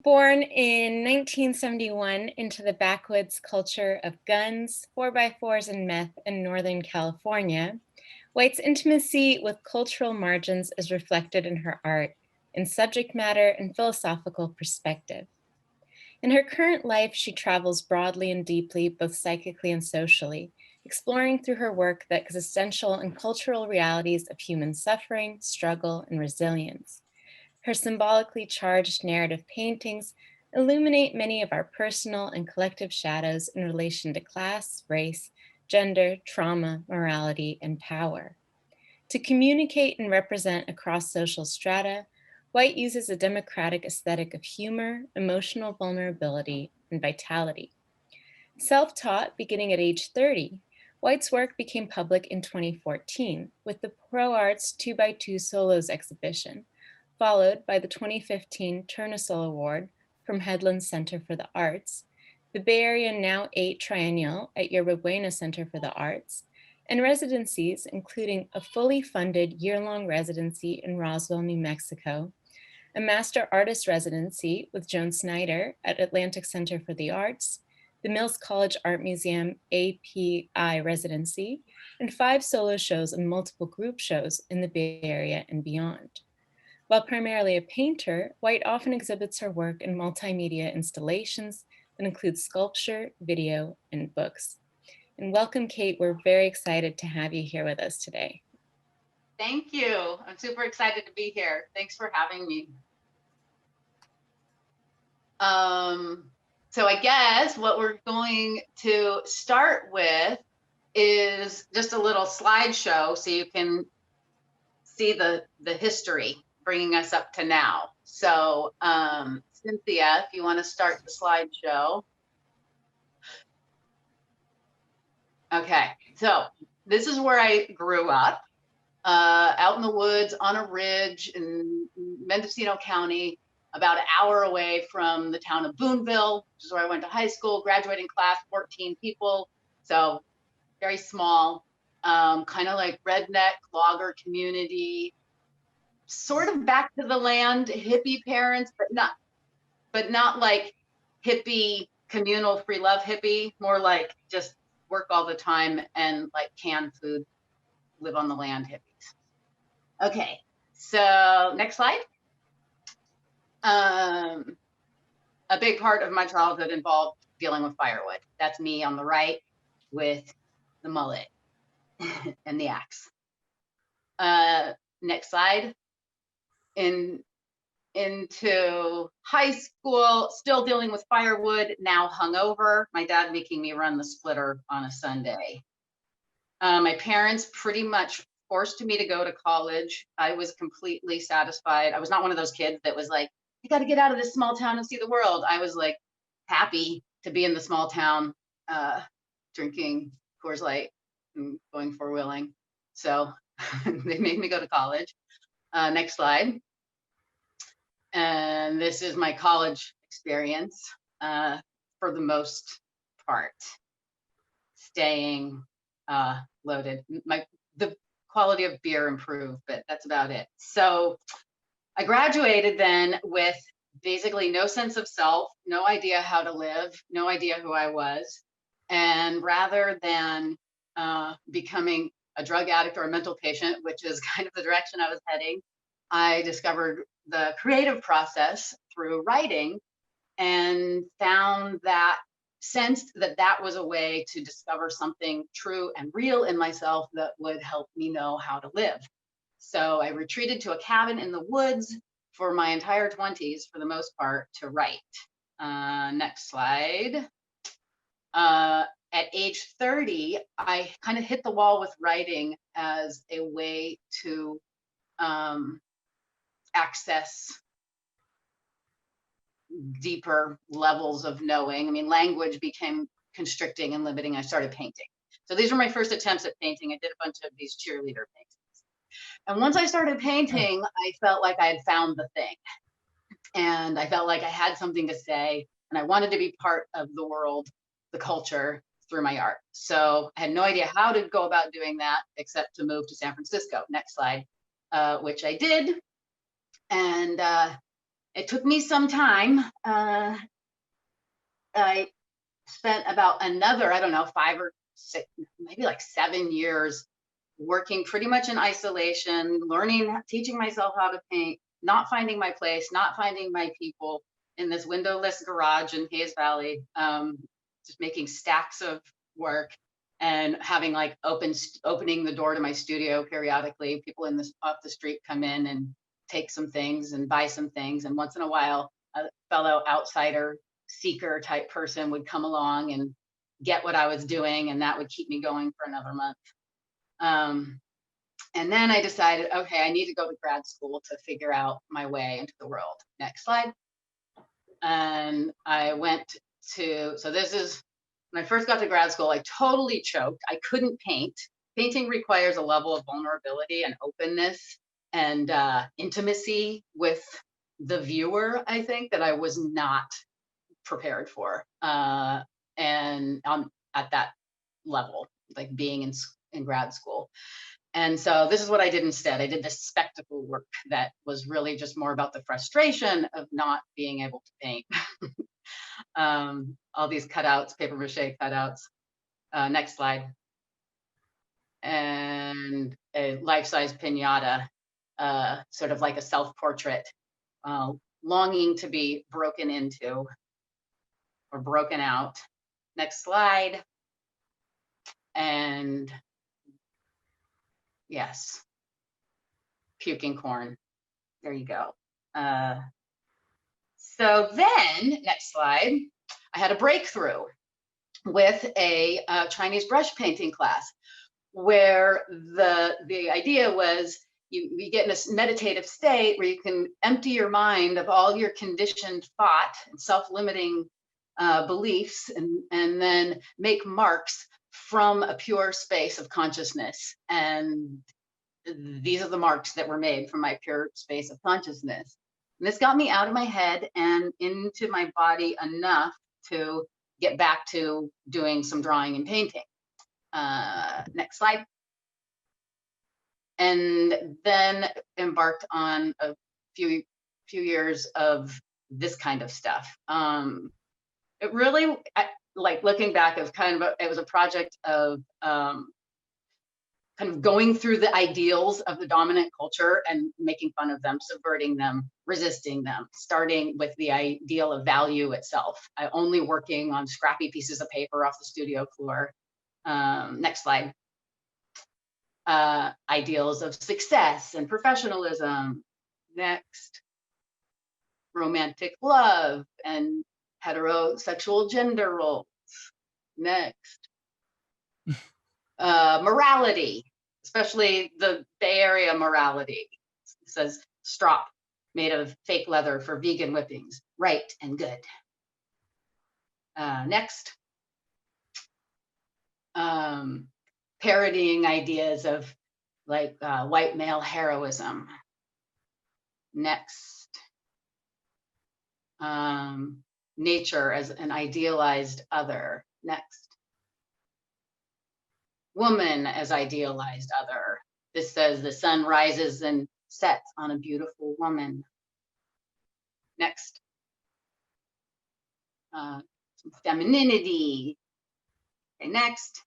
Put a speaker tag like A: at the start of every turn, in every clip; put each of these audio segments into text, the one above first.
A: Born in 1971 into the backwoods culture of guns, 4x4s, and meth in Northern California, White's intimacy with cultural margins is reflected in her art, in subject matter and philosophical perspective. In her current life, she travels broadly and deeply, both psychically and socially, exploring through her work the existential and cultural realities of human suffering, struggle, and resilience. Her symbolically charged narrative paintings illuminate many of our personal and collective shadows in relation to class, race, gender, trauma, morality, and power. To communicate and represent across social strata, White uses a democratic aesthetic of humor, emotional vulnerability, and vitality. Self-taught beginning at age 30, White's work became public in 2014 with the Pro Arts 2x2 Solos exhibition, followed by the 2015 Tournesol Award from Headland Center for the Arts, the Bay Area Now 8 Triennial at Yerba Buena Center for the Arts, and residencies including a fully funded year-long residency in Roswell, New Mexico, a Master Artist Residency with Joan Snyder at Atlantic Center for the Arts, the Mills College Art Museum API Residency, and 5 solo shows and multiple group shows in the Bay Area and beyond. While primarily a painter, White often exhibits her work in multimedia installations that include sculpture, video, and books. And welcome, Cate. We're very excited to have you here with us today.
B: Thank you. I'm super excited to be here. Thanks for having me. So I guess what we're going to start with is just a little slideshow so you can see the history bringing us up to now. So Cynthia, if you want to start the slideshow. Okay, so this is where I grew up, out in the woods on a ridge in Mendocino County, about an hour away from the town of Boonville, which is where I went to high school, graduating class, 14 people. So very small, kind of like redneck logger community, sort of back to the land, hippie parents, but not like hippie, communal, free love hippie, more like just work all the time and like canned food, live on the land hippies. Okay, so next slide. A big part of my childhood involved dealing with firewood. That's me on the right with the mullet and the axe. Next slide. Into high school, still dealing with firewood, now hungover. My dad making me run the splitter on a Sunday. My parents pretty much forced me to go to college. I was completely satisfied. I was not one of those kids that was like, you got to get out of this small town and see the world. I was like happy to be in the small town, drinking Coors Light and going four-wheeling. So they made me go to college. Next slide. And this is my college experience, for the most part, staying loaded. The quality of beer improved, but that's about it. So I graduated then with basically no sense of self, no idea how to live, no idea who I was. And rather than becoming a drug addict or a mental patient, which is kind of the direction I was heading, I discovered the creative process through writing and found that, sensed that that was a way to discover something true and real in myself that would help me know how to live. So I retreated to a cabin in the woods for my entire 20s, for the most part, to write. Next slide. At age 30, I kind of hit the wall with writing as a way to access deeper levels of knowing. I mean, language became constricting and limiting. I started painting. So these were my first attempts at painting. I did a bunch of these cheerleader paintings. And once I started painting, I felt like I had found the thing. And I felt like I had something to say, and I wanted to be part of the world, the culture, through my art. So I had no idea how to go about doing that, except to move to San Francisco. Next slide, which I did. And It took me some time. I spent about another, I don't know, 5 or 6, maybe like 7 years working pretty much in isolation, learning, teaching myself how to paint, not finding my place, not finding my people in this windowless garage in Hayes Valley, just making stacks of work and having like opening the door to my studio periodically. People in this off the street come in and take some things and buy some things. And once in a while, a fellow outsider seeker type person would come along and get what I was doing, and that would keep me going for another month. And then I decided, okay, I need to go to grad school to figure out my way into the world. Next slide. And I went to, so this is, when I first got to grad school, I totally choked. I couldn't paint. Painting requires a level of vulnerability and openness and intimacy with the viewer, I think, that I was not prepared for. And at that level, like being in grad school. And so this is what I did instead. I did this spectacle work that was really just more about the frustration of not being able to paint. All these cutouts, paper mache cutouts. Next slide. And a life-size pinata, sort of like a self-portrait, longing to be broken into or broken out. Next slide. And yes, puking corn. There you go. So then, next slide, I had a breakthrough with a Chinese brush painting class, where the idea was you get in a meditative state where you can empty your mind of all your conditioned thought and self-limiting beliefs, and then make marks from a pure space of consciousness. And these are the marks that were made from my pure space of consciousness. And this got me out of my head and into my body enough to get back to doing some drawing and painting. Next slide. And then embarked on a few years of this kind of stuff. It really, like looking back, it was it was a project of kind of going through the ideals of the dominant culture and making fun of them, subverting them, resisting them, starting with the ideal of value itself. I only working on scrappy pieces of paper off the studio floor. Next slide. Ideals of success and professionalism. Next. Romantic love and heterosexual gender roles. Next. Morality, especially the Bay Area morality. It says strop made of fake leather for vegan whippings, right and good. Next. Parodying ideas of like white male heroism. Next. Nature as an idealized other. Next. Woman as idealized other. This says the sun rises and sets on a beautiful woman. Next. Some femininity. Okay, next.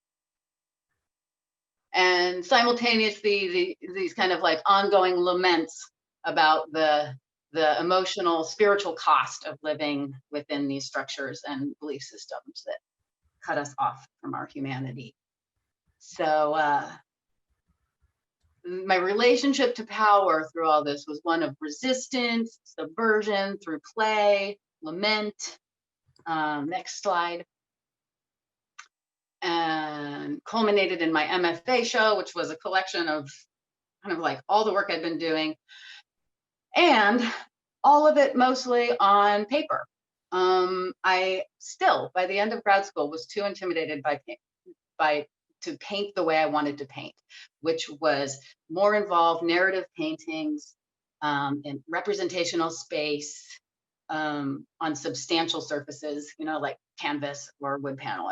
B: And simultaneously, these kind of like ongoing laments about the emotional, spiritual cost of living within these structures and belief systems that cut us off from our humanity. So my relationship to power through all this was one of resistance, subversion through play, lament. Next slide. And culminated in my MFA show, which was a collection of kind of like all the work I'd been doing, and all of it mostly on paper. I still, by the end of grad school, was too intimidated to paint the way I wanted to paint, which was more involved narrative paintings in representational space, on substantial surfaces, you know, like canvas or wood panel.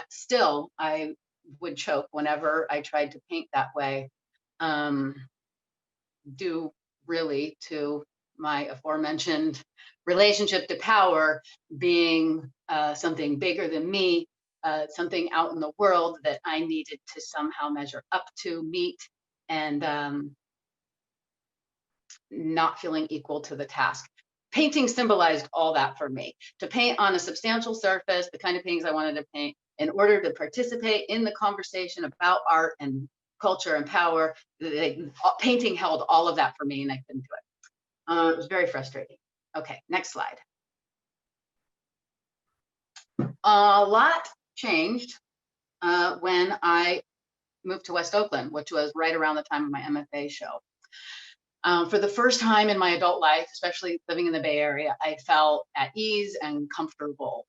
B: Still, I would choke whenever I tried to paint that way, due really to my aforementioned relationship to power being something bigger than me, something out in the world that I needed to somehow measure up to, meet, and not feeling equal to the task. Painting symbolized all that for me. To paint on a substantial surface, the kind of paintings I wanted to paint, in order to participate in the conversation about art and culture and power, painting held all of that for me, and I couldn't do it. It was very frustrating. Okay, next slide. A lot changed when I moved to West Oakland, which was right around the time of my MFA show. For the first time in my adult life, especially living in the Bay Area, I felt at ease and comfortable.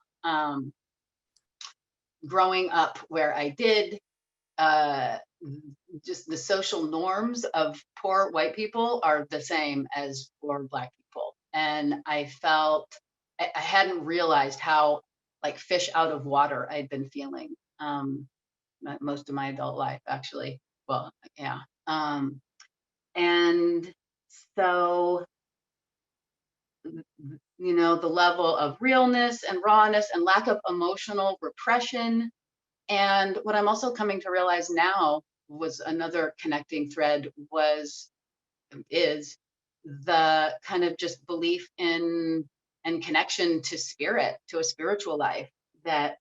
B: Growing up where I did, just the social norms of poor white people are the same as poor Black people. And I felt, I hadn't realized how like fish out of water I'd been feeling most of my adult life, actually. Well, yeah. And so, you know, the level of realness and rawness and lack of emotional repression. And what I'm also coming to realize now was another connecting thread is the kind of just belief in and connection to spirit, to a spiritual life that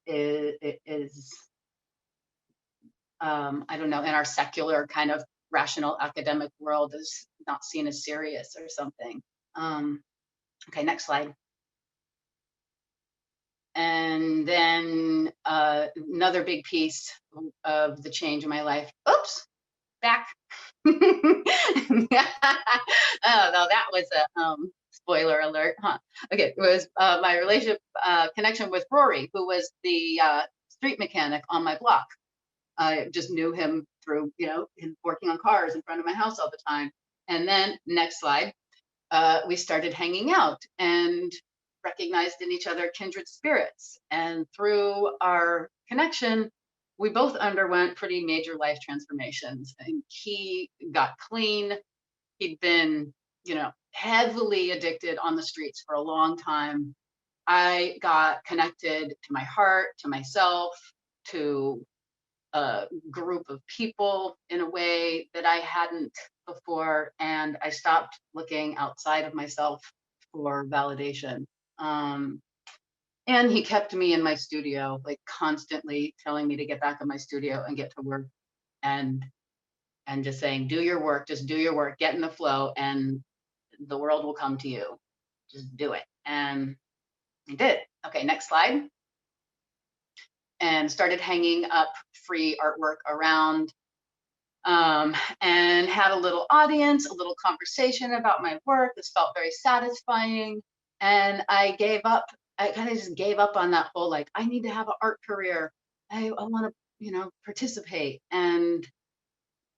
B: is I don't know, in our secular kind of rational academic world is not seen as serious or something. Okay, next slide. And then another big piece of the change in my life. Oops, back. Oh no, that was a spoiler alert, huh? Okay, it was my relationship connection with Rory, who was the street mechanic on my block. I just knew him through, you know, him working on cars in front of my house all the time. And then next slide, we started hanging out and recognized in each other kindred spirits. And through our connection, we both underwent pretty major life transformations. And he got clean. He'd been, you know, heavily addicted on the streets for a long time. I got connected to my heart, to myself, to a group of people in a way that I hadn't before, and I stopped looking outside of myself for validation. And he kept me in my studio, like constantly telling me to get back in my studio and get to work, and just saying, do your work, just do your work, get in the flow, and the world will come to you. Just do it. And he did. Okay, next slide. And started hanging up free artwork around, and had a little audience, a little conversation about my work. This felt very satisfying. And I gave up. I kind of just gave up on that whole, like, I need to have an art career. I want to, you know, participate. And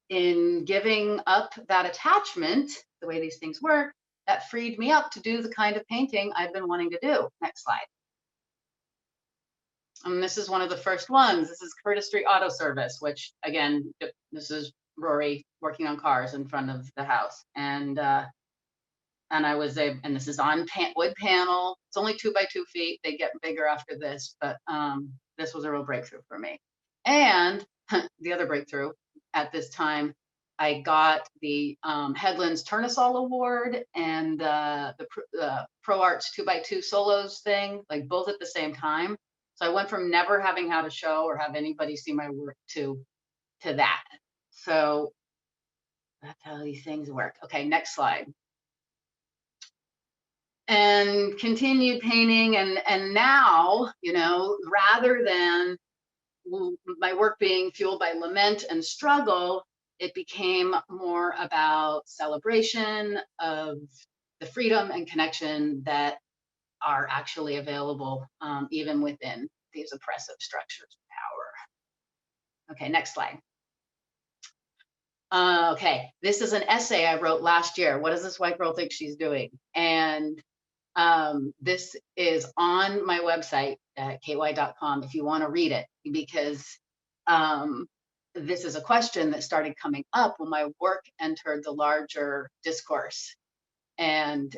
B: in giving up that attachment, the way these things work, that freed me up to do the kind of painting I've been wanting to do. Next slide. And this is one of the first ones. This is Curtis Street Auto Service, which again, this is Rory working on cars in front of the house. And I was and this is on wood panel. It's only 2 by 2 feet. They get bigger after this, but this was a real breakthrough for me. And the other breakthrough at this time, I got the Headlands Tournesol Award and the Pro Arts 2 by 2 solos thing, like both at the same time. So I went from never having had a show or have anybody see my work to that. So that's how these things work. Okay, next slide. And continued painting, and now, you know, rather than my work being fueled by lament and struggle, it became more about celebration of the freedom and connection that are actually available, even within these oppressive structures of power. Okay, next slide. Okay, this is an essay I wrote last year. What does this white girl think she's doing? And this is on my website at catewhite.com if you want to read it, because this is a question that started coming up when my work entered the larger discourse. And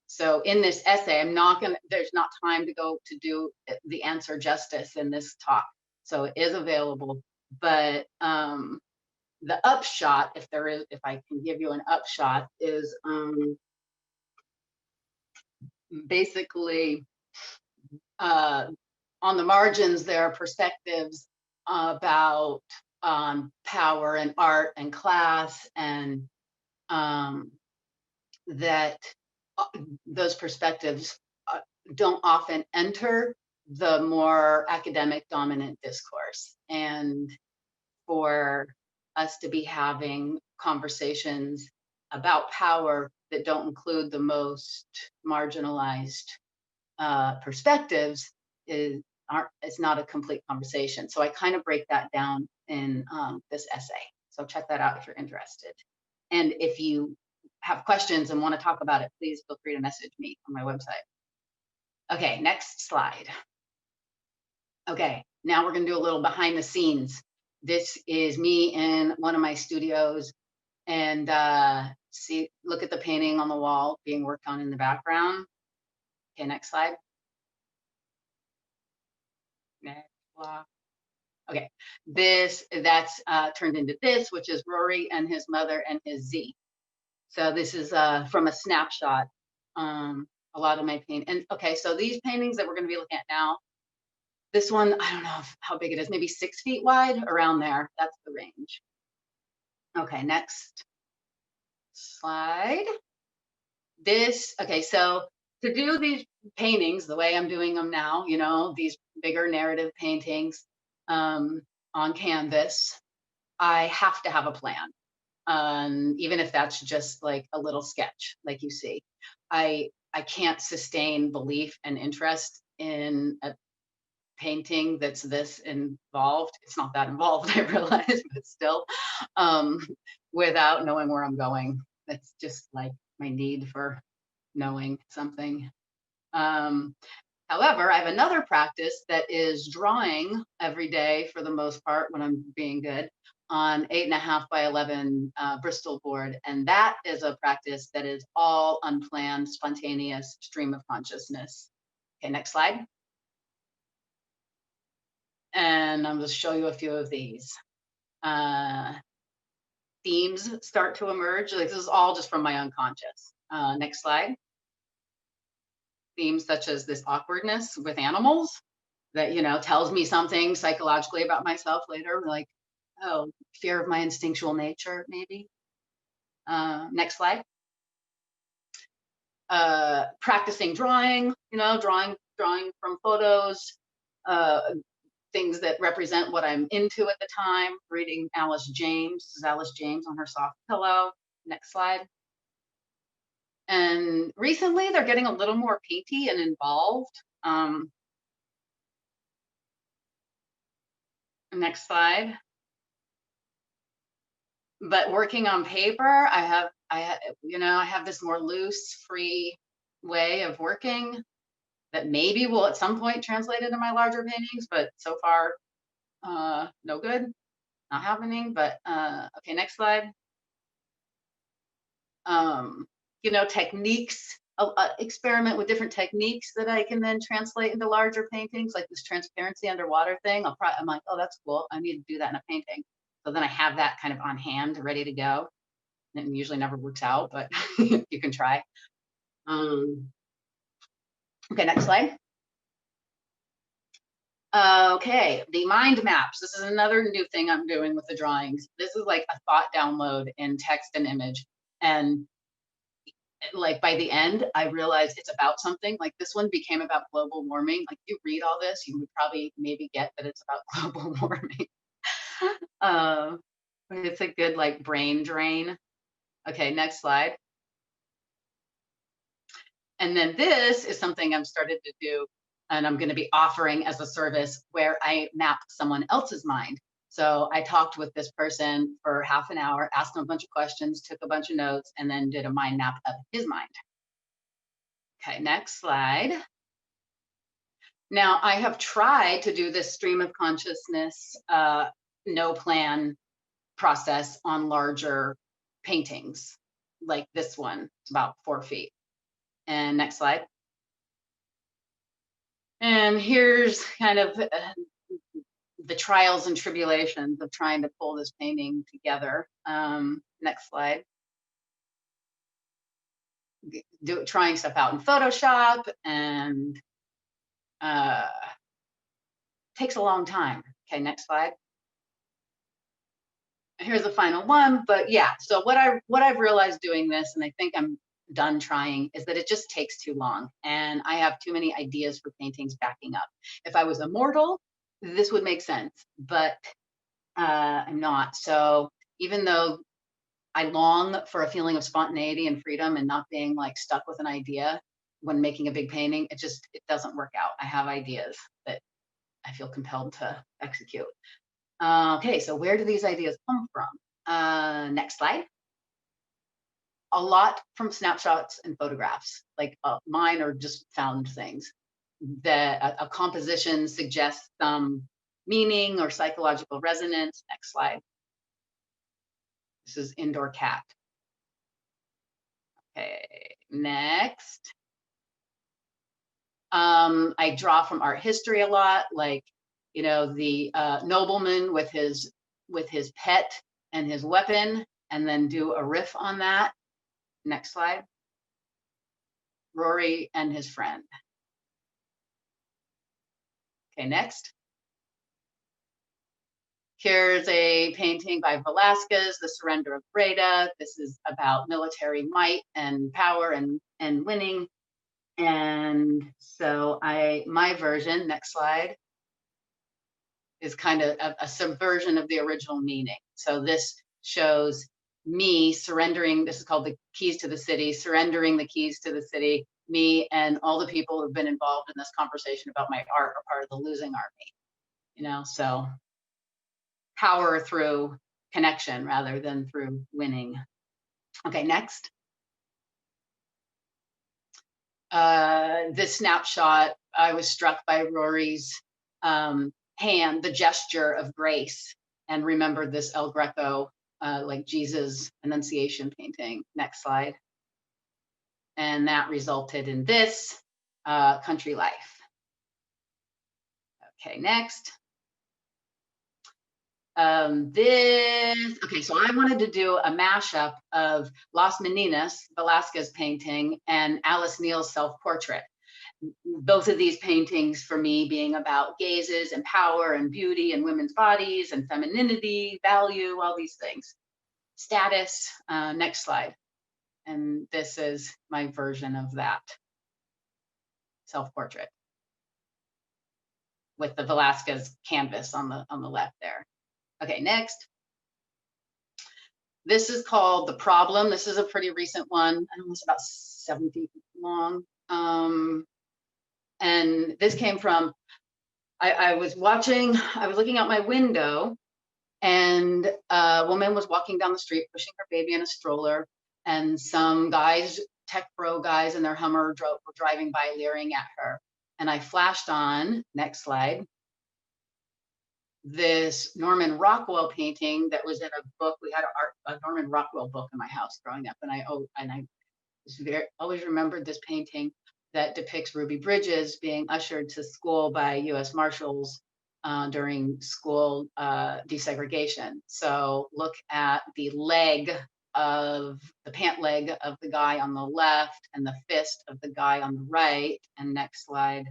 B: so in this essay, there's not time to go to do the answer justice in this talk. So it is available, but the upshot, if I can give you an upshot, is basically on the margins, there are perspectives about power and art and class, and that those perspectives don't often enter the more academic dominant discourse. And for us to be having conversations about power that don't include the most marginalized perspectives it's not a complete conversation. So I kind of break that down in this essay. So check that out if you're interested. And if you have questions and want to talk about it, please feel free to message me on my website. Okay, next slide. Okay, now we're going to do a little behind the scenes. This is me in one of my studios, and look at the painting on the wall being worked on in the background. Okay, next slide. Next block. Okay, that's turned into this, which is Rory and his mother and his Z. So this is from a snapshot. A lot of my paint. And okay, so these paintings that we're going to be looking at now, this one, I don't know how big it is, maybe 6 feet wide, around there. That's the range. Okay, next slide. Okay, so to do these paintings the way I'm doing them now, you know, these bigger narrative paintings on canvas, I have to have a plan. Even if that's just like a little sketch, like you see. I can't sustain belief and interest in a painting that's this involved. It's not that involved, I realize, but still, without knowing where I'm going. That's just like my need for knowing something. However, I have another practice that is drawing every day for the most part when I'm being good on 8.5 by 11 Bristol board. And that is a practice that is all unplanned, spontaneous stream of consciousness. Okay, next slide. And I'm going to show you a few of these. Themes start to emerge. Like, this is all just from my unconscious. Next slide. Themes such as this awkwardness with animals that, you know, tells me something psychologically about myself later, like, oh, fear of my instinctual nature, maybe. Next slide. Practicing drawing, you know, drawing from photos, things that represent what I'm into at the time. Reading Alice James. This is Alice James on her soft pillow. Next slide. And recently they're getting a little more painty and involved. Next slide. But working on paper, I have this more loose, free way of working that maybe will at some point translate into my larger paintings, but so far, no good, not happening. But okay, next slide. You know, techniques, experiment with different techniques that I can then translate into larger paintings, like this transparency underwater thing. I'm like, oh, that's cool. I need to do that in a painting. So then I have that kind of on hand, ready to go. And it usually never works out, but you can try. Okay, next slide. Okay, the mind maps. This is another new thing I'm doing with the drawings. This is like a thought download in text and image. And like by the end, I realized it's about something. Like this one became about global warming. Like you read all this, you would probably maybe get that it's about global warming. But it's a good like brain drain. Okay, next slide. And then this is something I've started to do, and I'm going to be offering as a service where I map someone else's mind. So I talked with this person for half an hour, asked him a bunch of questions, took a bunch of notes, and then did a mind map of his mind. Okay, next slide. Now, I have tried to do this stream of consciousness no plan process on larger paintings like this one. It's about 4 feet. And next slide. And here's kind of the trials and tribulations of trying to pull this painting together. Next slide. Trying stuff out in Photoshop, and takes a long time. Okay, next slide. Here's the final one, but yeah, so what I've realized doing this, and I think I'm done trying, is that it just takes too long, and I have too many ideas for paintings backing up. If I was immortal, this would make sense, but I'm not. So even though I long for a feeling of spontaneity and freedom and not being like stuck with an idea when making a big painting, it doesn't work out. I have ideas that I feel compelled to execute. Okay, so where do these ideas come from? Next slide. A lot from snapshots and photographs, like mine are just found things. That a composition suggests some meaning or psychological resonance. Next slide. This is indoor cat. Okay, next. I draw from art history a lot, like, you know, the nobleman with his pet and his weapon, and then do a riff on that. Next slide. Rory and his friend. Okay, next. Here's a painting by Velasquez, The Surrender of Breda. This is about military might and power and winning. And so my version, next slide, is kind of a subversion of the original meaning. So this shows me surrendering, this is called the keys to the city, surrendering the keys to the city. Me and all the people who've been involved in this conversation about my art are part of the losing army, you know, so power through connection rather than through winning. Okay, next. This snapshot, I was struck by Rory's hand, the gesture of grace, and remembered this El Greco, like Jesus Annunciation painting. Next slide. And that resulted in this, Country Life. Okay, next. Okay, so I wanted to do a mashup of Las Meninas, Velasquez painting, and Alice Neal's self-portrait. Both of these paintings for me being about gazes and power and beauty and women's bodies and femininity, value, all these things. Status, next slide. And this is my version of that self-portrait with the Velasquez canvas on the left there. Okay, next. This is called The Problem. This is a pretty recent one. I don't know, it's about 7 feet long. And this came from, I was looking out my window, and a woman was walking down the street pushing her baby in a stroller, and some guys, tech bro guys in their Hummer were driving by leering at her. And I flashed on, next slide, this Norman Rockwell painting that was in a book. We had a Norman Rockwell book in my house growing up, and I always remembered this painting that depicts Ruby Bridges being ushered to school by U.S. Marshals during school desegregation. So look at the pant leg of the guy on the left and the fist of the guy on the right. And next slide.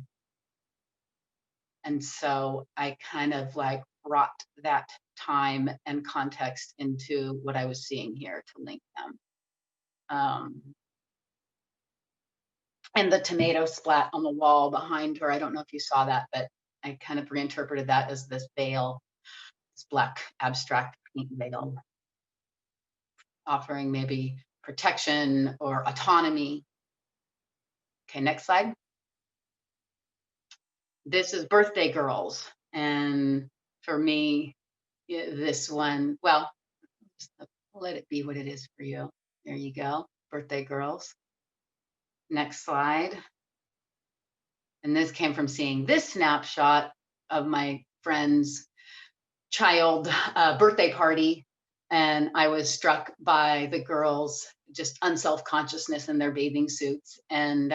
B: And so I kind of like brought that time and context into what I was seeing here to link them. And the tomato splat on the wall behind her, I don't know if you saw that, but I kind of reinterpreted that as this veil, this black abstract pink veil, offering maybe protection or autonomy. Okay, next slide. This is Birthday Girls. And for me, this one, well, let it be what it is for you. There you go, Birthday Girls. Next slide. And this came from seeing this snapshot of my friend's child birthday party, and I was struck by the girls' just unself-consciousness in their bathing suits, and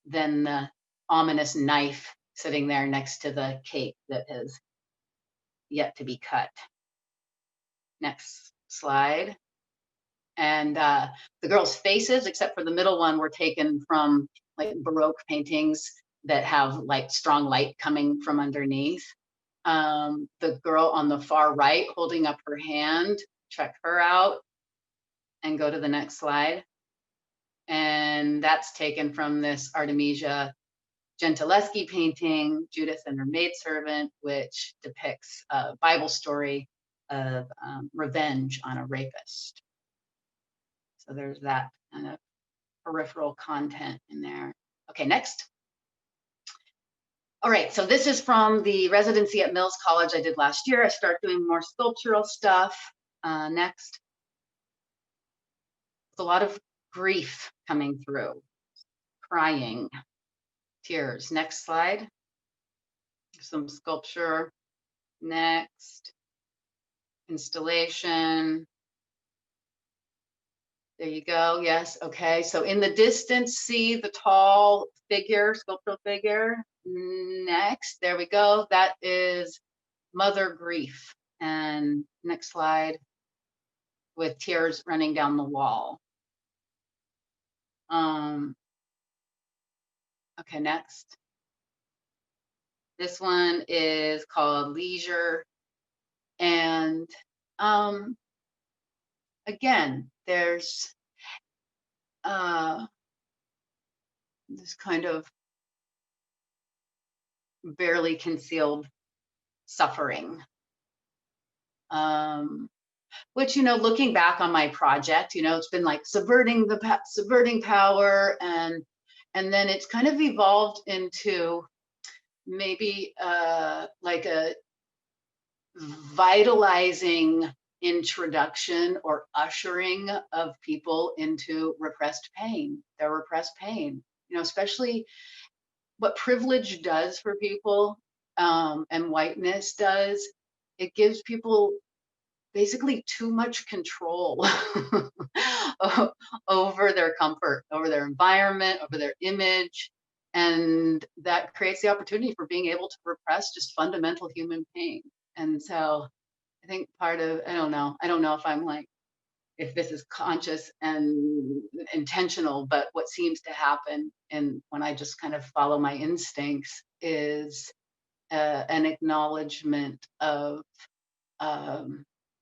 B: then the ominous knife sitting there next to the cake that is yet to be cut. Next slide. And the girls' faces, except for the middle one, were taken from like Baroque paintings that have like strong light coming from underneath. The girl on the far right holding up her hand, check her out and go to the next slide. And that's taken from this Artemisia Gentileschi painting, Judith and her maidservant, which depicts a Bible story of revenge on a rapist. So there's that kind of peripheral content in there. Okay, next. All right, so this is from the residency at Mills College I did last year. I started doing more sculptural stuff. Next. There's a lot of grief coming through, crying, tears. Next slide. Some sculpture. Next. Installation. There you go. Yes. Okay. So in the distance, see the tall figure, sculptural figure. Next. There we go. That is Mother Grief. And next slide, with tears running down the wall. Okay, next. This one is called Leisure. And again, there's this kind of barely concealed suffering. Which, you know, looking back on my project, you know, it's been like subverting power, and then it's kind of evolved into maybe like a vitalizing introduction or ushering of people into repressed pain, their repressed pain, you know, especially what privilege does for people, and whiteness does. It gives people basically too much control over their comfort, over their environment, over their image. And that creates the opportunity for being able to repress just fundamental human pain. And so I think part of, I don't know if I'm like, if this is conscious and intentional, but what seems to happen, and when I just kind of follow my instincts, is an acknowledgement of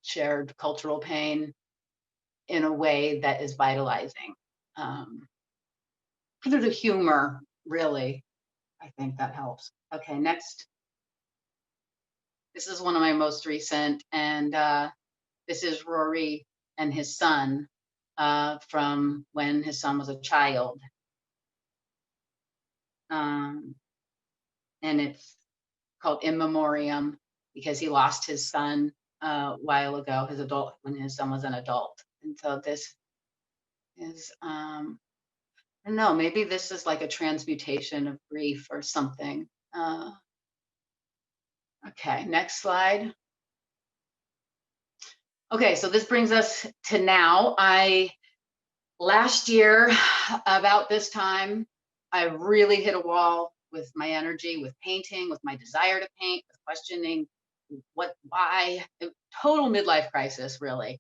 B: shared cultural pain in a way that is vitalizing. Through the humor, really, I think that helps. Okay, next. This is one of my most recent, and this is Rory and his son from when his son was a child. And it's called In Memoriam because he lost his son a while ago, when his son was an adult. And so this is, I don't know, maybe this is like a transmutation of grief or something. Okay, next slide. Okay, so this brings us to now. Last year, about this time, I really hit a wall with my energy, with painting, with my desire to paint, with questioning why, total midlife crisis, really.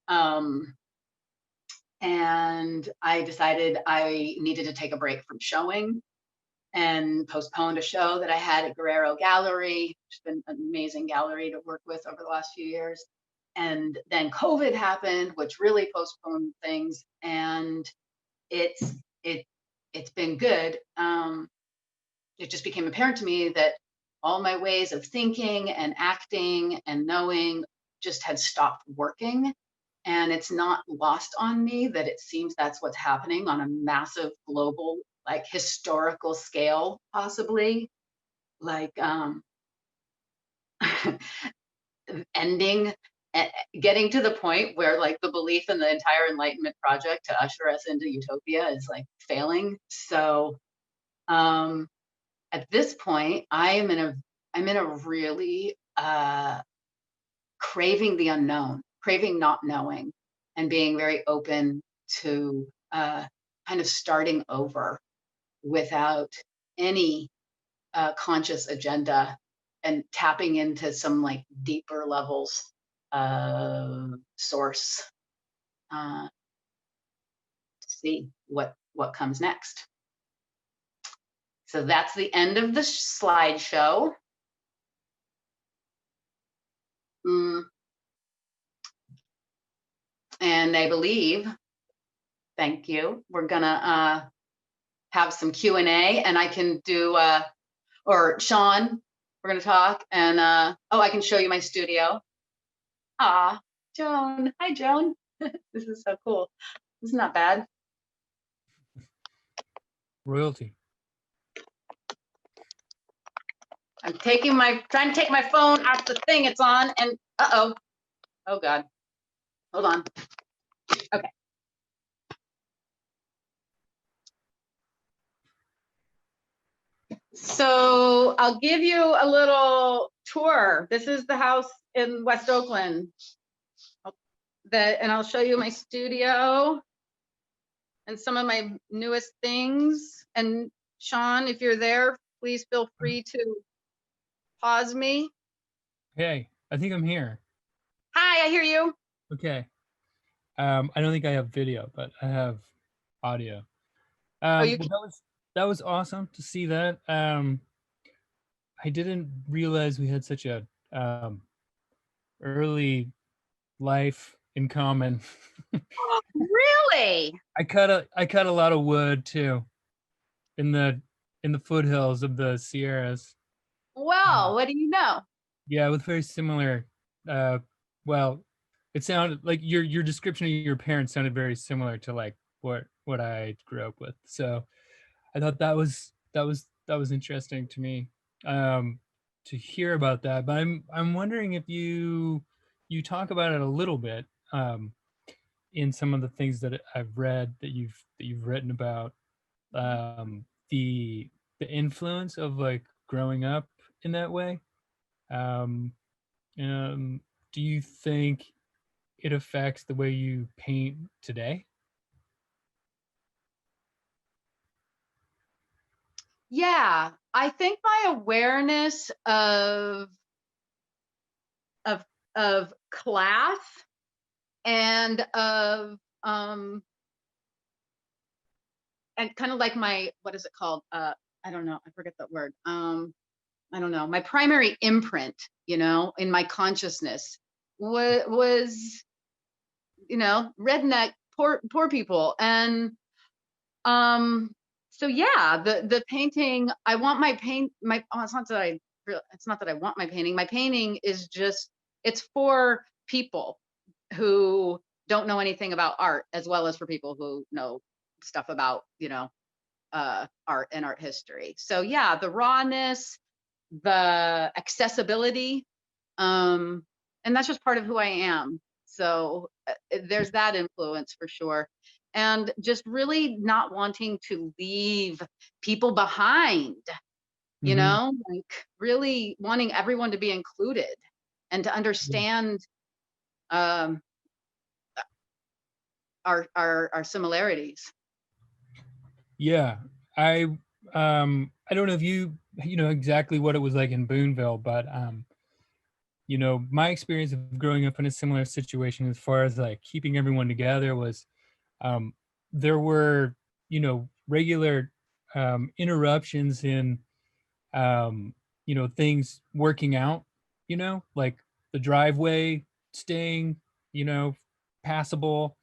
B: And I decided I needed to take a break from showing, and postponed a show that I had at Guerrero Gallery, which has been an amazing gallery to work with over the last few years. And then COVID happened, which really postponed things. And it's been good. It just became apparent to me that all my ways of thinking and acting and knowing just had stopped working. And it's not lost on me that it seems that's what's happening on a massive global, like historical scale, possibly. Like getting to the point where like the belief in the entire Enlightenment project to usher us into utopia is like failing. So at this point, I'm in a really craving the unknown, craving not knowing, and being very open to kind of starting over without any conscious agenda, and tapping into some like deeper levels of source to see what comes next. So that's the end of the slideshow. And I believe, thank you, we're gonna have some Q&A, and I can do, or Sean, we're gonna talk, and oh, I can show you my studio. Ah, Joan, hi Joan. This is so cool. This is not bad.
C: Royalty.
B: I'm trying to take my phone off the thing it's on, and oh God, hold on. Okay. So I'll give you a little tour. This is the house in West Oakland. And I'll show you my studio and some of my newest things. And Sean, if you're there, please feel free to pause me.
C: Hey, I think I'm here.
B: Hi, I hear you.
C: Okay. I don't think I have video, but I have audio.
B: Oh, you
C: well, that was awesome to see that. I didn't realize we had such a early life in common.
B: Really?
C: I cut a lot of wood too in the foothills of the Sierras.
B: Well, what do you know?
C: Yeah, with very similar well, it sounded like your description of your parents sounded very similar to like what I grew up with. So I thought that was interesting to me to hear about that. But I'm wondering if you talk about it a little bit in some of the things that I've read that you've written about the influence of like growing up in that way. Um, do you think it affects the way you paint today?
B: Yeah, I think my awareness of class and of and kind of like my, what is it called? I don't know, I forget that word. I don't know, my primary imprint, you know, in my consciousness was, you know, redneck poor people. And so yeah, the painting, I want my oh, it's not that I want my painting is just, it's for people who don't know anything about art, as well as for people who know stuff about, you know, art and art history. So yeah, the rawness, the accessibility, and that's just part of who I am. So there's that influence for sure. And just really not wanting to leave people behind, you know, like really wanting everyone to be included and to understand our similarities.
C: Yeah, I don't know if you know exactly what it was like in Boonville, but you know, my experience of growing up in a similar situation as far as like keeping everyone together was there were, you know, regular interruptions in you know, things working out, you know, like the driveway staying, you know, passable.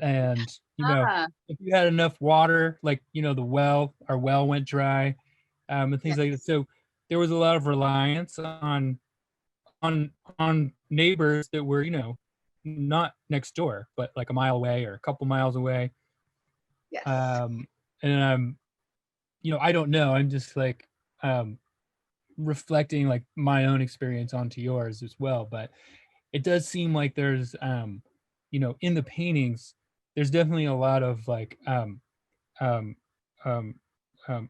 C: And, you know,
B: Ah,
C: if you had enough water, like, you know, our well went dry, and things
B: yes,
C: like that. So there was a lot of reliance on neighbors that were, you know, not next door, but like a mile away or a couple miles away.
B: yes.
C: Um, and you know, I don't know. I'm just like reflecting like my own experience onto yours as well. But it does seem like there's you know, in the paintings, there's definitely a lot of like um, um,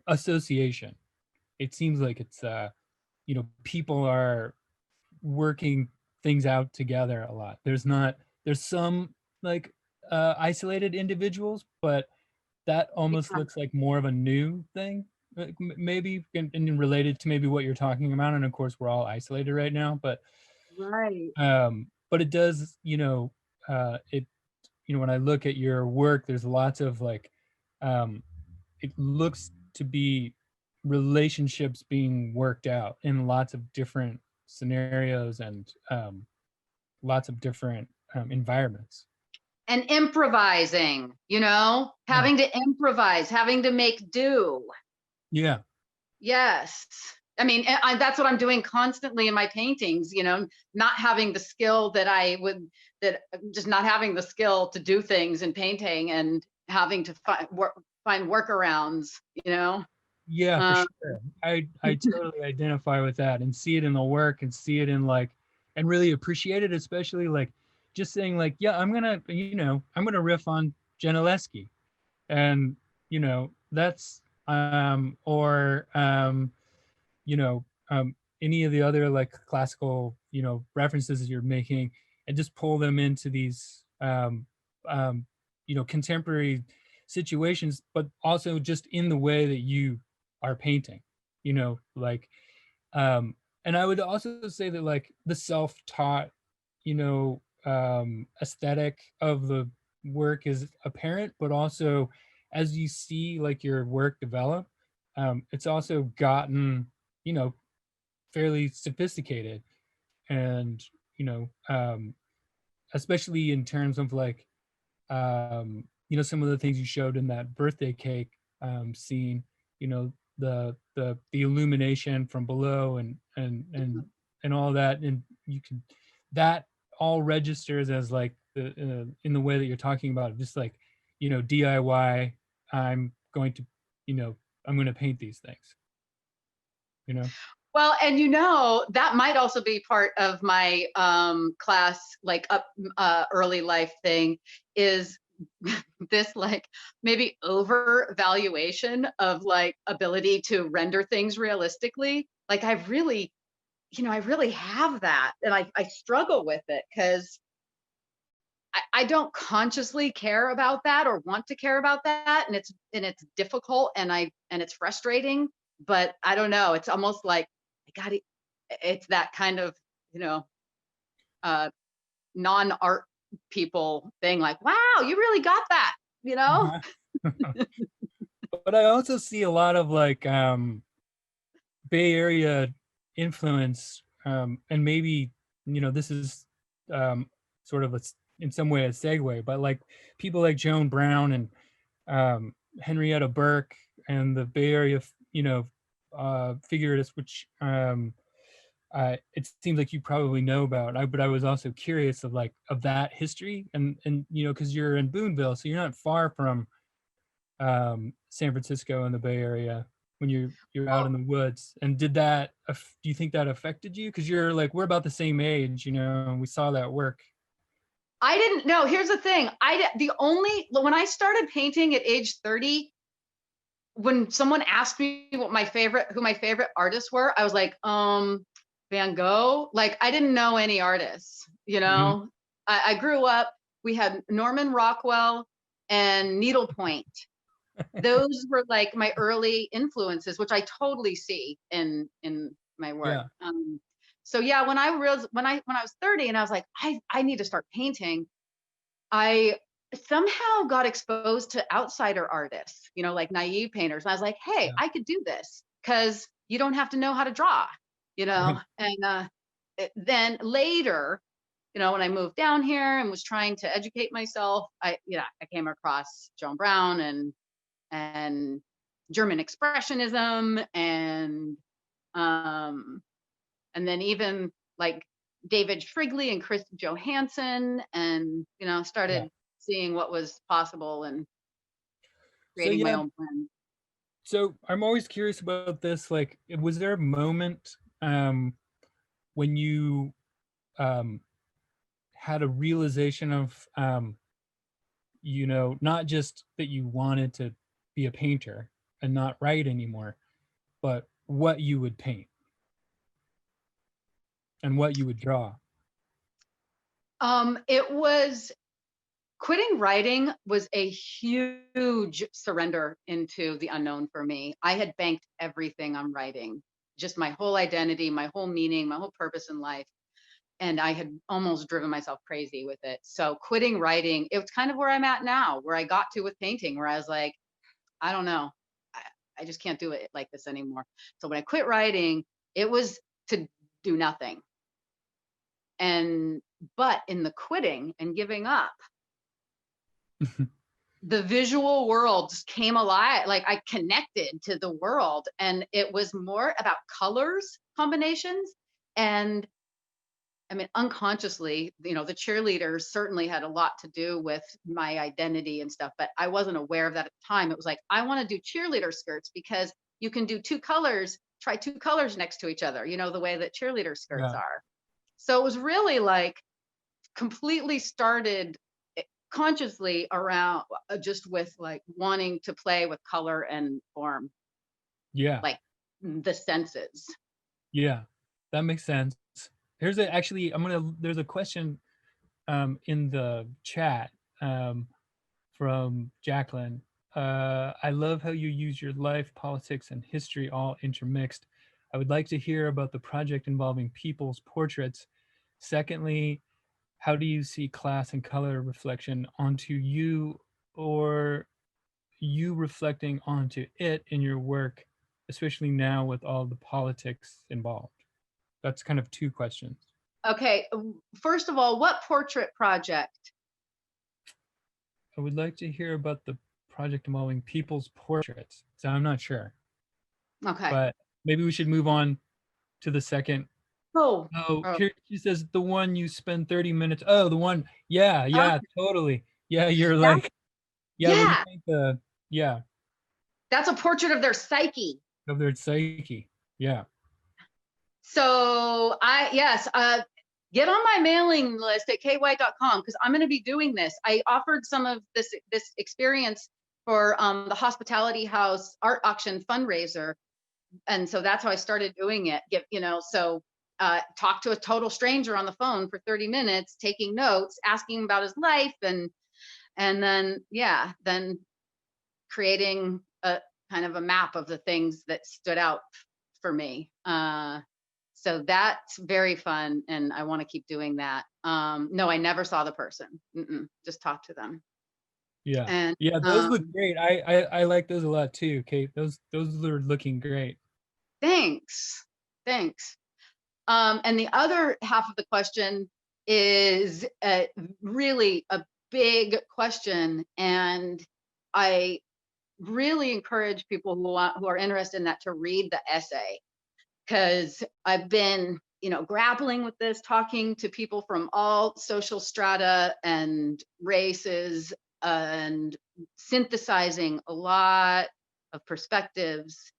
C: association. It seems like it's you know, people are working things out together a lot. There's some like isolated individuals, but that almost looks like more of a new thing, maybe, and related to maybe what you're talking about. And of course, we're all isolated right now,
B: Right.
C: but it does, it, when I look at your work, there's lots of like, it looks to be relationships being worked out in lots of different scenarios and lots of different environments.
B: And improvising, having to improvise, having to make do.
C: Yeah.
B: Yes. I mean, that's what I'm doing constantly in my paintings, not having the skill just not having the skill to do things in painting and having to find workarounds,
C: Yeah, for sure. I totally identify with that and see it in the work and see it in like, and really appreciate it, especially like just saying like, yeah, I'm gonna riff on Gentileschi, and that's or you know any of the other like classical references you're making, and just pull them into these contemporary situations, but also just in the way that you are painting, like and I would also say that like the self-taught aesthetic of the work is apparent, but also as you see like your work develop, it's also gotten fairly sophisticated, and especially in terms of like some of the things you showed in that birthday cake scene, the illumination from below, and all that, and you can, that all registers as like the in the way that you're talking about, just like DIY. I'm going to I'm going to paint these things.
B: Well, and that might also be part of my class, like early life thing, is this like maybe overvaluation of like ability to render things realistically. Like I really have that, and I struggle with it because I don't consciously care about that or want to care about that, and it's difficult, and it's frustrating, but I don't know. It's almost like it's that kind of non-art people thing, like, wow, you really got that,
C: But I also see a lot of like Bay Area influence, and maybe this is sort of in some way a segue, but like people like Joan Brown and Henrietta Burke and the Bay Area figurists, which it seems like you probably know about. But I was also curious of that history, and because you're in Boonville, so you're not far from San Francisco and the Bay Area when you're out in the woods. And do you think that affected you? Because you're like, we're about the same age, and we saw that work.
B: I didn't know. Here's the thing. When I started painting at age 30, when someone asked me who my favorite artists were, I was like, Van Gogh. Like, I didn't know any artists,
C: Mm-hmm.
B: I grew up, we had Norman Rockwell and needlepoint. Those were like my early influences, which I totally see in my work.
C: Yeah.
B: So yeah, when I was 30 and I was like, I need to start painting, I somehow got exposed to outsider artists, like naive painters. And I was like, hey,
C: Yeah.
B: I could do this because you don't have to know how to draw,
C: Right.
B: and then later, when I moved down here and was trying to educate myself, I came across Joan Brown and German expressionism, and then even like David Shrigley and Chris Johansson, and started seeing what was possible and creating my own plan.
C: So I'm always curious about this. Like, was there a moment when you had a realization of not just that you wanted to be a painter and not write anymore, but what you would paint and what you would draw?
B: It was quitting writing was a huge surrender into the unknown for me. I had banked everything on writing, just my whole identity, my whole meaning, my whole purpose in life. And I had almost driven myself crazy with it. So quitting writing, it was kind of where I'm at now, where I got to with painting, where I was like, I don't know, I just can't do it like this anymore. So when I quit writing, it was to do nothing. But in the quitting and giving up, the visual world just came alive. Like I connected to the world, and it was more about colors combinations. And I mean, unconsciously, the cheerleaders certainly had a lot to do with my identity and stuff, but I wasn't aware of that at the time. It was like, I want to do cheerleader skirts because you can do two colors, try two colors next to each other, the way that cheerleader skirts are. So it was really like completely started consciously around just with like wanting to play with color and form.
C: Yeah.
B: Like the senses.
C: Yeah, that makes sense. There's a question in the chat from Jacqueline. I love how you use your life, politics, and history all intermixed. I would like to hear about the project involving people's portraits. Secondly, how do you see class and color reflection onto you, or you reflecting onto it in your work, especially now with all the politics involved? That's kind of two questions.
B: Okay, first of all, what portrait project?
C: I would like to hear about the project involving people's portraits. So I'm not sure.
B: Okay.
C: But maybe we should move on to the second.
B: Oh.
C: Here she says the one you spend 30 minutes. Oh, the one. Yeah, totally. Yeah, you're like, yeah, when you paint
B: that's a portrait of their psyche.
C: Of their psyche. Yeah.
B: So get on my mailing list at catewhite.com because I'm going to be doing this. I offered some of this experience for the Hospitality House art auction fundraiser, and so that's how I started doing it. Talk to a total stranger on the phone for 30 minutes, taking notes, asking about his life, and then creating a kind of a map of the things that stood out for me. So that's very fun, and I want to keep doing that. No, I never saw the person. Just talk to them.
C: Yeah,
B: and
C: those look great. I like those a lot too, Kate. Those are looking great.
B: Thanks. And the other half of the question is really a big question, and I really encourage people who are interested in that to read the essay, because I've been grappling with this, talking to people from all social strata and races, and synthesizing a lot of perspectives.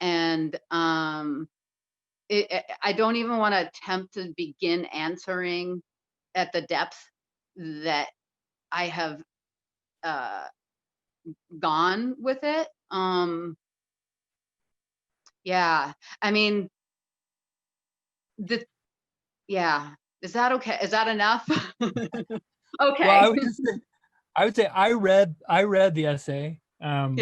B: And I don't even want to attempt to begin answering at the depth that I have gone with it. I mean, is that okay? Is that enough? Okay.
C: Well, I would say I read the essay. And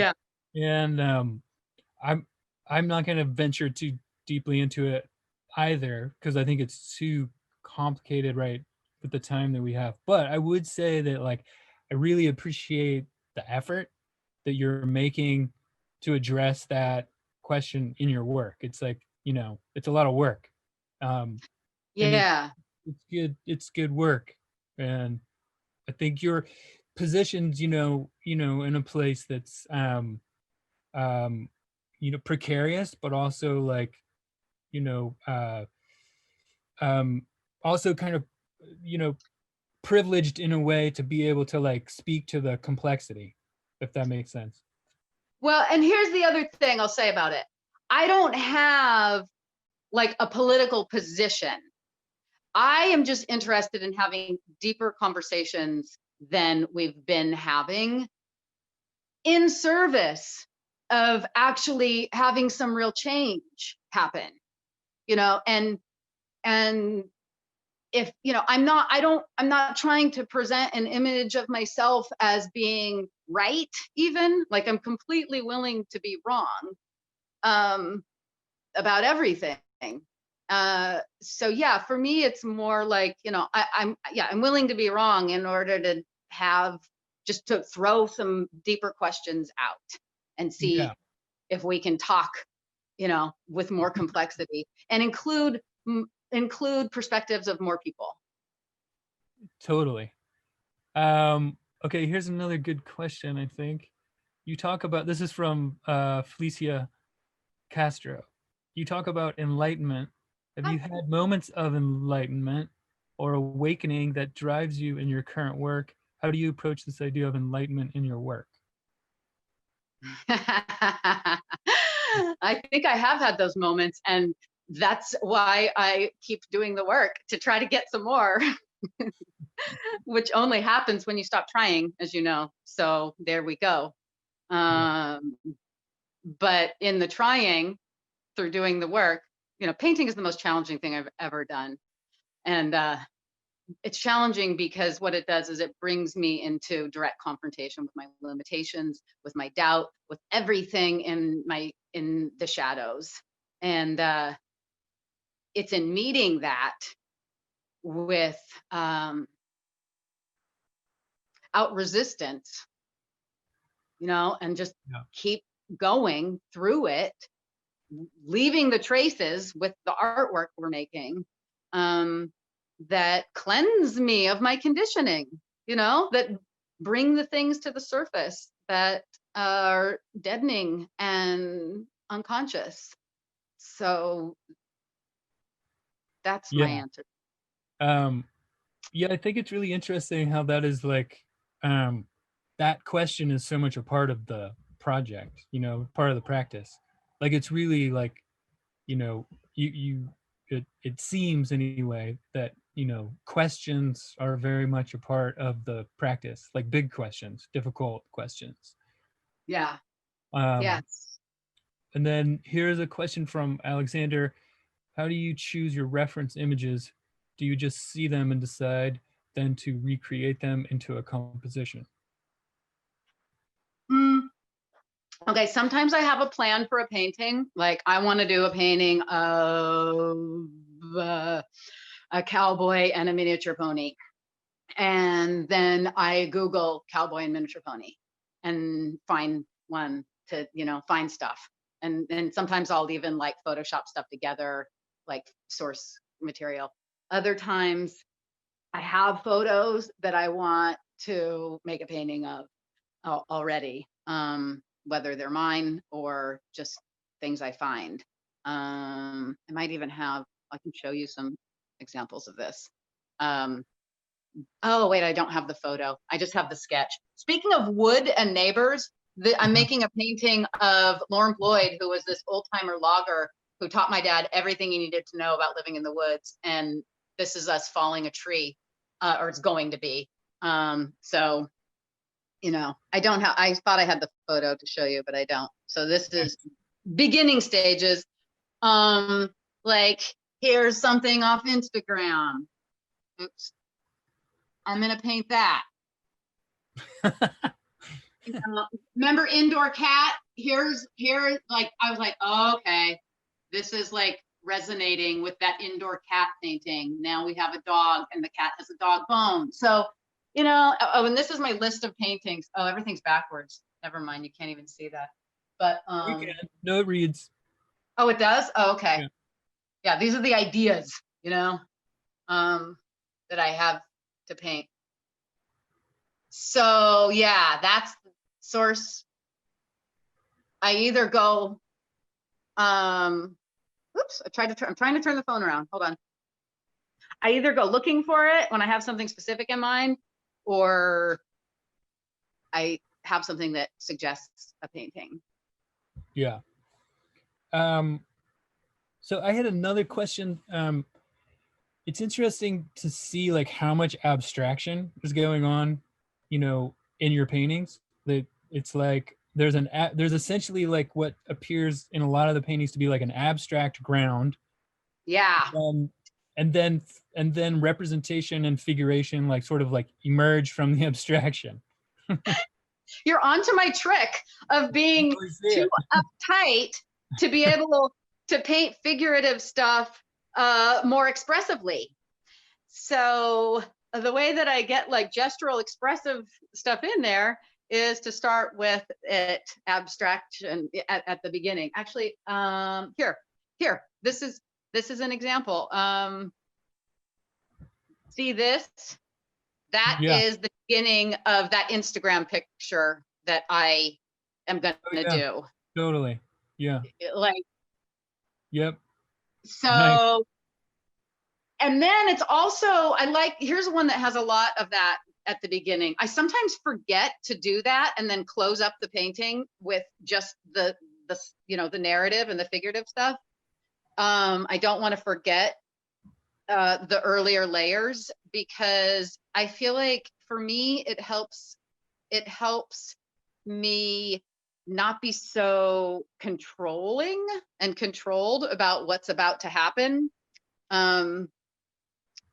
C: I'm not going to venture too deeply into it either, because I think it's too complicated right with the time that we have. But I would say that like I really appreciate the effort that you're making to address that question in your work. It's like, it's a lot of work. It's good work. And I think you're positioned, in a place that's precarious, but also like, also kind of, privileged in a way to be able to like speak to the complexity, if that makes sense.
B: Well, and here's the other thing I'll say about it. I don't have like a political position. I am just interested in having deeper conversations than we've been having, in service of actually having some real change happen, and if, I'm not trying to present an image of myself as being right, even, like, I'm completely willing to be wrong about everything. So yeah, for me, it's more like, I'm willing to be wrong in order to just to throw some deeper questions out and see if we can talk, with more complexity and include perspectives of more people.
C: Totally. Okay, here's another good question, I think. You talk about, this is from Felicia Castro. You talk about enlightenment. Have you had moments of enlightenment or awakening that drives you in your current work? How do you approach this idea of enlightenment in your work?
B: I think I have had those moments, and that's why I keep doing the work, to try to get some more, which only happens when you stop trying, as you know. So there we go. But in the trying, through doing the work, painting is the most challenging thing I've ever done. And it's challenging because what it does is it brings me into direct confrontation with my limitations, with my doubt, with everything in the shadows. And it's in meeting that with out resistance, and just keep going through it, leaving the traces with the artwork we're making, that cleanse me of my conditioning, that bring the things to the surface that are deadening and unconscious. So that's my answer.
C: I think it's really interesting how that is like, that question is so much a part of the project, part of the practice. Like, it's really like, it seems anyway that, questions are very much a part of the practice, like big questions, difficult questions.
B: Yeah.
C: Yes. And then here's a question from Alexander. How do you choose your reference images? Do you just see them and decide then to recreate them into a composition?
B: Okay, sometimes I have a plan for a painting. Like, I want to do a painting of a cowboy and a miniature pony. And then I Google cowboy and miniature pony and find one to, find stuff. And sometimes I'll even like Photoshop stuff together, like source material. Other times I have photos that I want to make a painting of already, whether they're mine or just things I find. I might even I can show you some examples of this. Oh, wait, I don't have the photo. I just have the sketch. Speaking of wood and neighbors, I'm making a painting of Lauren Floyd, who was this old-timer logger who taught my dad everything he needed to know about living in the woods. And this is us falling a tree, or it's going to be. So, I thought I had the photo to show you, but I don't. So this is beginning stages. Like, here's something off Instagram. Oops. I'm gonna paint that. Remember indoor cat? Here, like, I was like, oh, okay, this is like resonating with that indoor cat painting. Now we have a dog and the cat has a dog bone. So, and this is my list of paintings. Oh, everything's backwards. Never mind, you can't even see that. But
C: no, it reads.
B: Oh, it does? Oh, okay. Yeah, these are the ideas, that I have to paint. So yeah, that's the source. I either go, oops, I'm trying to turn the phone around. Hold on. I either go looking for it when I have something specific in mind, or I have something that suggests a painting.
C: Yeah. So I had another question. It's interesting to see like how much abstraction is going on, in your paintings. That it's like there's essentially like what appears in a lot of the paintings to be like an abstract ground.
B: Yeah.
C: and then representation and figuration like sort of like emerge from the abstraction.
B: You're onto my trick of being too uptight to be able to paint figurative stuff more expressively. So the way that I get like gestural expressive stuff in there is to start with it abstraction at the beginning. Actually, here, this is an example. See this? That is the beginning of that Instagram picture that I am gonna do.
C: Totally. Yeah.
B: Like.
C: Yep.
B: So.
C: Nice.
B: And then it's also, here's one that has a lot of that at the beginning. I sometimes forget to do that and then close up the painting with just the narrative and the figurative stuff. I don't want to forget the earlier layers, because I feel like for me, it helps me not be so controlling and controlled about what's about to happen.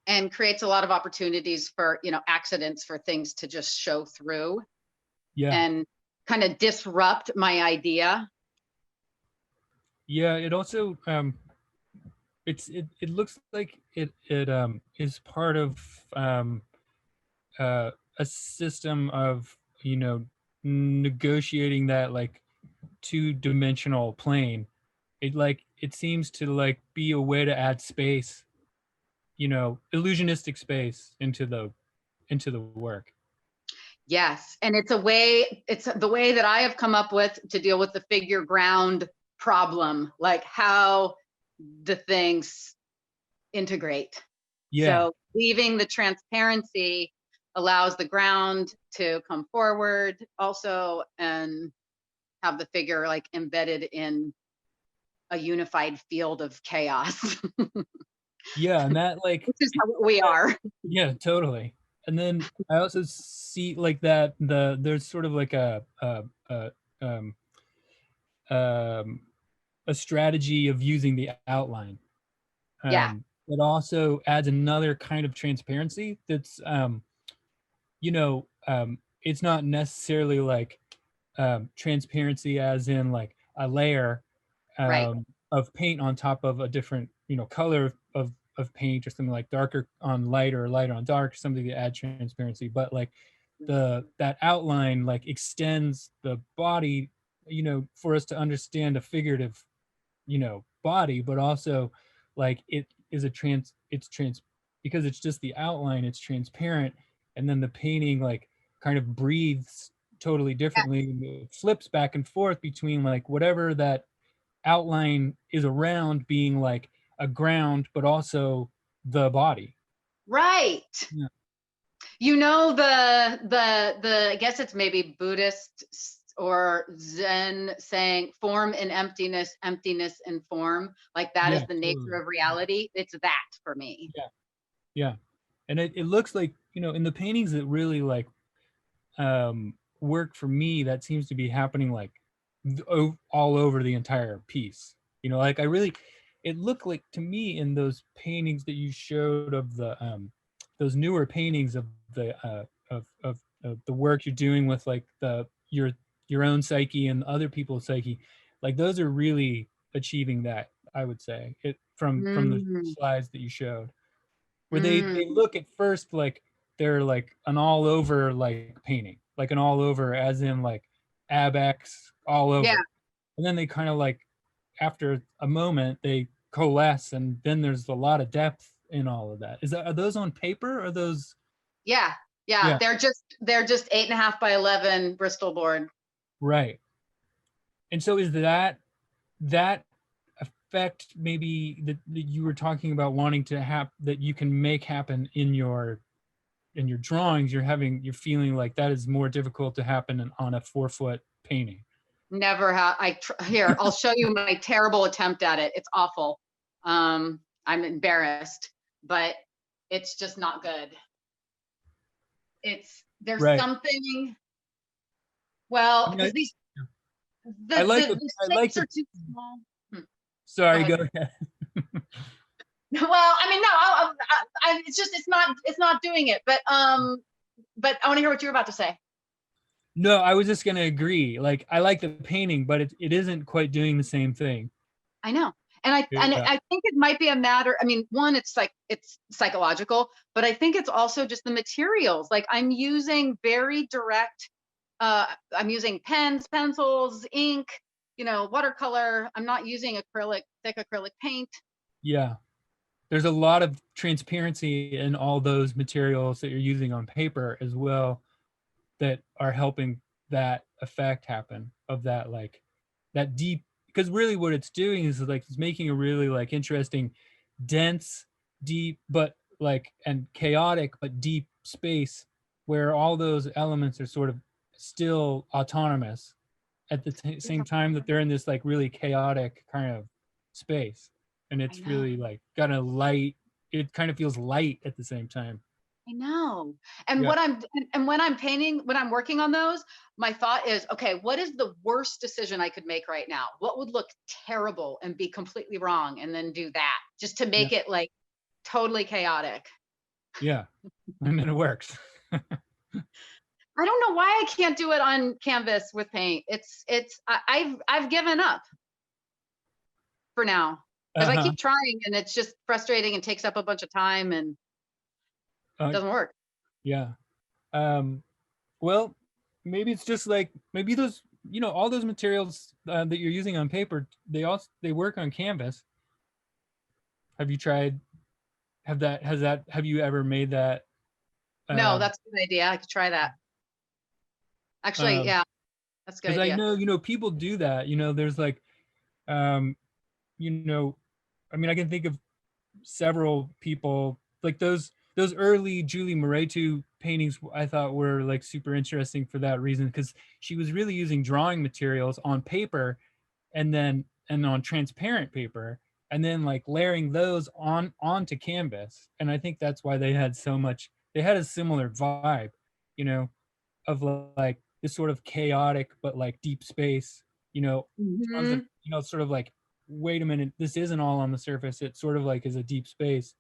B: And creates a lot of opportunities for, accidents, for things to just show through and kind of disrupt my idea.
C: Yeah, it also, it looks like it is part of a system of, negotiating that like two-dimensional plane. It seems to like be a way to add space, illusionistic space into the work.
B: Yes, and it's the way that I have come up with to deal with the figure ground problem, like how the things integrate. So leaving the transparency allows the ground to come forward also, and have the figure like embedded in a unified field of chaos.
C: Yeah, and that like
B: this is how we are.
C: Yeah, totally. And then I also see like that there's sort of like a strategy of using the outline. It also adds another kind of transparency that's it's not necessarily like transparency as in like a layer of paint on top of a different color of paint, or something like darker on lighter or lighter on dark, something to add transparency. But like that outline like extends the body, for us to understand a figurative body, but also like it is because it's just the outline, it's transparent, and then the painting like kind of breathes totally differently. It flips back and forth between like whatever that outline is around being like a ground, but also the body.
B: Right.
C: Yeah.
B: The I guess it's maybe Buddhist or Zen saying form in emptiness, emptiness in form. Like that is the nature of reality. It's that for me.
C: Yeah. And it looks like, in the paintings that really like work for me, that seems to be happening like all over the entire piece. Like it looked like to me in those paintings that you showed of the those newer paintings of the the work you're doing with like your own psyche and other people's psyche, like those are really achieving that, I would say, from the slides that you showed, where they look at first like they're like an all over like painting, like an all over as in like abex all over. And then they kind of like after a moment they coalesce, and then there's a lot of depth in all of that. Are those on paper, or are those?
B: Yeah. They're just 8.5 by 11 Bristol board.
C: Right. And so is that effect maybe that you were talking about wanting to have, that you can make happen in your drawings, you're feeling like that is more difficult to happen on a 4-foot painting?
B: Never have. Here, I'll show you my terrible attempt at it. It's awful. I'm embarrassed, but it's just not good. There's something. Well, because the stakes are too small.
C: Sorry, go ahead.
B: Well, I mean, no, it's just, it's not doing it. But I want to hear what you're about to say.
C: No, I was just going to agree. Like, I like the painting, but it isn't quite doing the same thing.
B: I know. And I think it might be a matter, I mean, one, it's psychological, but I think it's also just the materials. Like, I'm using very direct, I'm using pens, pencils, ink, watercolor. I'm not using thick acrylic paint.
C: Yeah. There's a lot of transparency in all those materials that you're using on paper as well that are helping that effect happen of that, like, that deep, because really what it's doing is like it's making a really like interesting, dense, deep, but like, and chaotic but deep space where all those elements are sort of still autonomous at the same time that they're in this like really chaotic kind of space. And it's really like got a light, it kind of feels light at the same time.
B: I know. And
C: Yeah.
B: when I'm painting, when I'm working on those, my thought is, okay, what is the worst decision I could make right now? What would look terrible and be completely wrong? And then do that just to make it like totally chaotic.
C: Yeah. And then it works.
B: I don't know why I can't do it on canvas with paint. I've given up for now because I keep trying and it's just frustrating and takes up a bunch of time and doesn't work.
C: Yeah. Well, maybe it's just like, maybe those, all those materials that you're using on paper, they work on canvas. Have you tried, have you ever made that?
B: No, that's a good idea. I could try that. Actually, yeah, that's a good idea.
C: Because I know, people do that. There's like, I mean, I can think of several people, like those early Julie Moretu paintings I thought were like super interesting for that reason, because she was really using drawing materials on paper and on transparent paper, and then like layering those onto canvas. And I think that's why they had a similar vibe, of like this sort of chaotic but like deep space, sort of like, wait a minute, this isn't all on the surface, it sort of like is a deep space.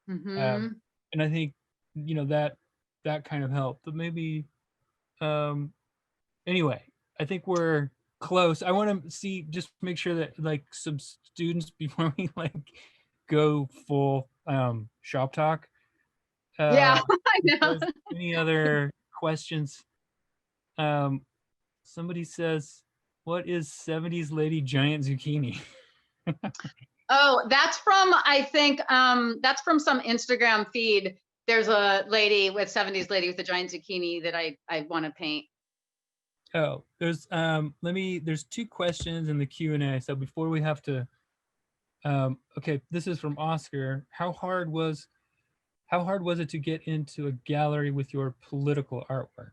C: And I think that kind of helped. But maybe anyway, I think we're close. I want to just make sure that like some students before we like go full shop talk.
B: Yeah, I know.
C: Any other questions? Somebody says, what is 70s lady giant zucchini?
B: Oh, that's from, I think, that's from some Instagram feed. There's a lady with 70s lady with a giant zucchini that I want to paint.
C: Oh, there's there's two questions in the Q&A. So before we have to, okay, this is from Oscar. How hard was it to get into a gallery with your political artwork?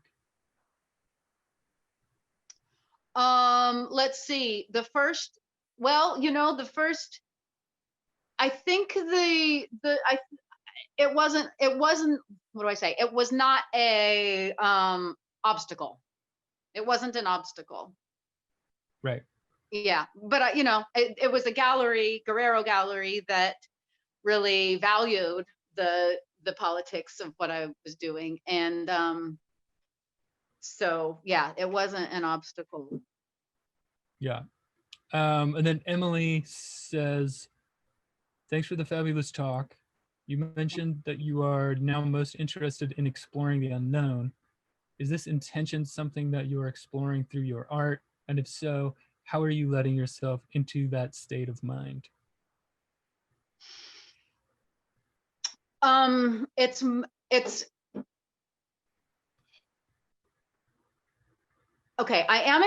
B: Let's see. I think it wasn't, what do I say? It was not a obstacle. It wasn't an obstacle.
C: Right.
B: Yeah, but it was a gallery, Guerrero Gallery, that really valued the politics of what I was doing. And so yeah, it wasn't an obstacle.
C: Yeah. And then Emily says, thanks for the fabulous talk. You mentioned that you are now most interested in exploring the unknown. Is this intention something that you are exploring through your art? And if so, how are you letting yourself into that state of mind?
B: It's okay. I am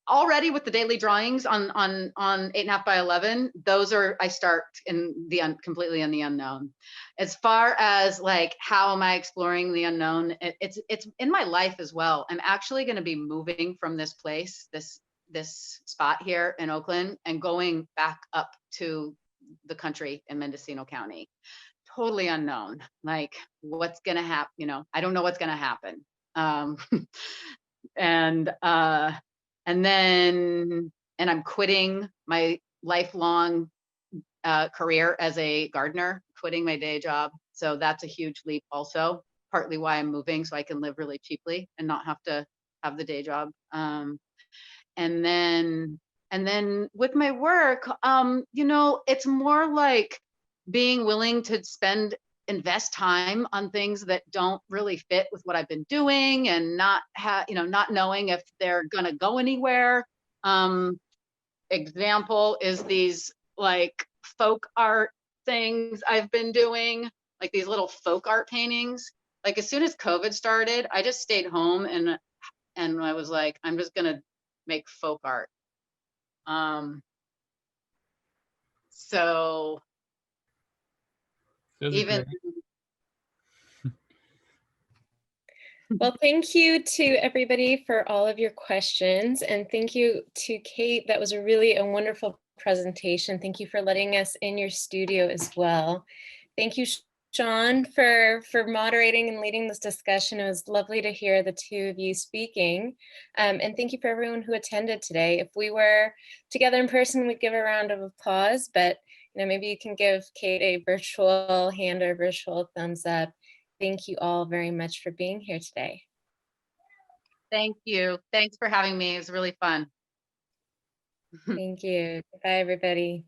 B: already with the daily drawings on 8.5 by 11. Those are, I start in completely in the unknown. As far as like, how am I exploring the unknown? It's in my life as well. I'm actually going to be moving from this place, this spot here in Oakland, and going back up to the country in Mendocino County. Totally unknown. Like, what's going to happen? I don't know what's going to happen. And I'm quitting my lifelong career as a gardener. quitting my day job. So that's a huge leap also, partly why I'm moving, so I can live really cheaply and not have to have the day job. And then with my work, you know, it's more like being willing to invest time on things that don't really fit with what I've been doing, and not knowing if they're gonna go anywhere. Example is these like folk art things I've been doing, like these little folk art paintings. Like as soon as COVID started, I just stayed home and I was like, I'm just gonna make folk art. So
C: Those are
B: even
C: great.
A: Well, thank you to everybody for all of your questions. And thank you to Kate. That was a wonderful presentation. Thank you for letting us in your studio as well. Thank you, Sean, for moderating and leading this discussion. It was lovely to hear the two of you speaking. And thank you for everyone who attended today. If we were together in person, we'd give a round of applause, but maybe you can give Kate a virtual hand or virtual thumbs up. Thank you all very much for being here today.
B: thank you. Thanks for having me. It was really fun.
A: Thank you. Bye, everybody.